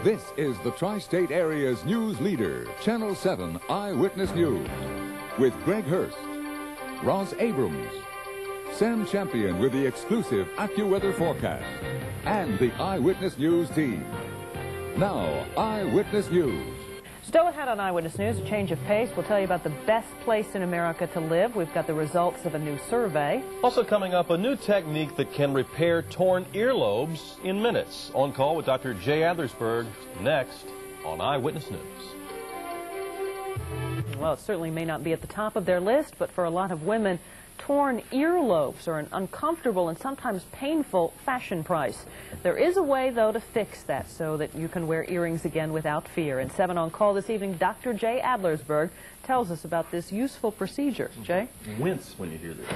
This is the Tri-State Area's news leader, Channel 7 Eyewitness News, with Greg Hurst, Ross Abrams, Sam Champion with the exclusive AccuWeather forecast, and the Eyewitness News team. Now, Eyewitness News. Still ahead on Eyewitness News, a change of pace. We'll tell you about the best place in America to live. We've got the results of a new survey. Also coming up, a new technique that can repair torn earlobes in minutes. On call with Dr. Jay Adlersberg next on Eyewitness News. Well, it certainly may not be at the top of their list, but for a lot of women, torn earlobes are an uncomfortable and sometimes painful fashion price. There is a way, though, to fix that so that you can wear earrings again without fear. In 7 on Call this evening, Dr. Jay Adlersberg tells us about this useful procedure. Jay? Wince when you hear this.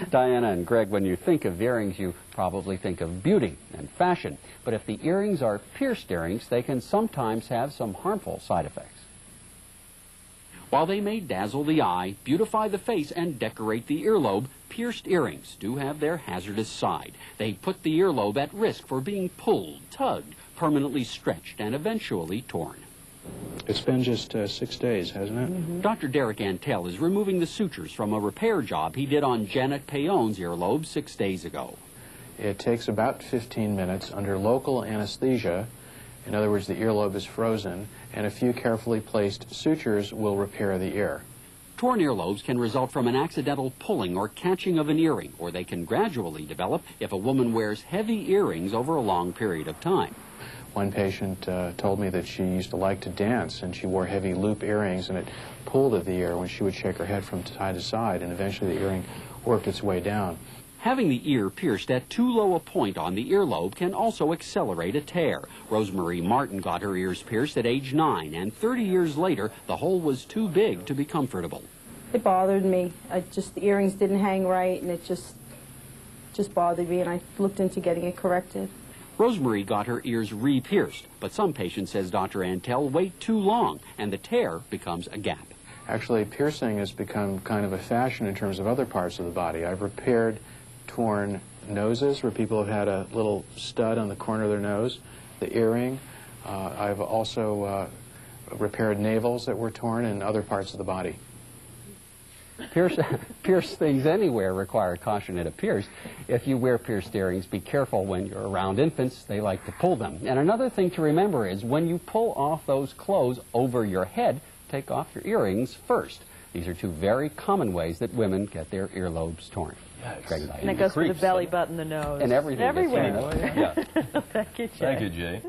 Diana and Greg, when you think of earrings, you probably think of beauty and fashion. But if the earrings are pierced earrings, they can sometimes have some harmful side effects. While they may dazzle the eye, beautify the face, and decorate the earlobe, pierced earrings do have their hazardous side. They put the earlobe at risk for being pulled, tugged, permanently stretched, and eventually torn. It's been just 6 days, hasn't it? Mm-hmm. Dr. Darrick Antell is removing the sutures from a repair job he did on Janet Payon's earlobe 6 days ago. It takes about 15 minutes under local anesthesia. In other words, the earlobe is frozen, and a few carefully placed sutures will repair the ear. Torn earlobes can result from an accidental pulling or catching of an earring, or they can gradually develop if a woman wears heavy earrings over a long period of time. One patient told me that she used to like to dance, and she wore heavy loop earrings, and it pulled at the ear when she would shake her head from side to side, and eventually the earring worked its way down. Having the ear pierced at too low a point on the earlobe can also accelerate a tear. Rosemary Martin got her ears pierced at age 9, and 30 years later, the hole was too big to be comfortable. It bothered me. The earrings didn't hang right, and it just bothered me, and I looked into getting it corrected. Rosemary got her ears re-pierced, but some patients, says Dr. Antell, wait too long, and the tear becomes a gap. Actually, piercing has become kind of a fashion in terms of other parts of the body. I've repaired torn noses where people have had a little stud on the corner of their nose, the earring. I've also repaired navels that were torn in other parts of the body. Pierce things anywhere require caution, it appears. If you wear pierced earrings, be careful when you're around infants. They like to pull them. And another thing to remember is when you pull off those clothes over your head, take off your earrings first. These are two very common ways that women get their earlobes torn. And it goes for the belly button, the nose. And everything. Everywhere. Yeah. Thank you, Jay. Thank you, Jay.